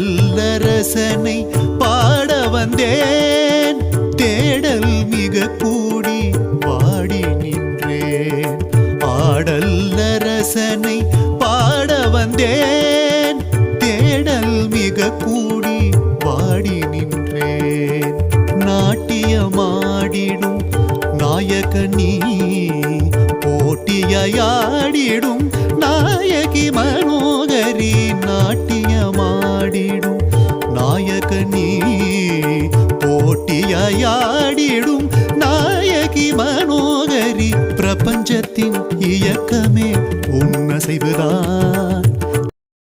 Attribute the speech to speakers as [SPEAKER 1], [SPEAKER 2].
[SPEAKER 1] பாடல்லரசனை பாட வந்தேன், தேடல் மிக கூடி பாடி நின்றேன். பாடல்லரசனை பாட வந்தேன், தேடல் மிக கூடி பாடி நின்றேன். நாட்டியமாடிடும் நாயகனீ, போட்டியாடிடும் நாயகி மனோகரி. நாட்டியமாடிடும் நாயகனீ, போட்டியாடிடும் நாயகி மனோகரி. பிரபஞ்சத்தின் இயக்கமே உன்னசைவுதான்,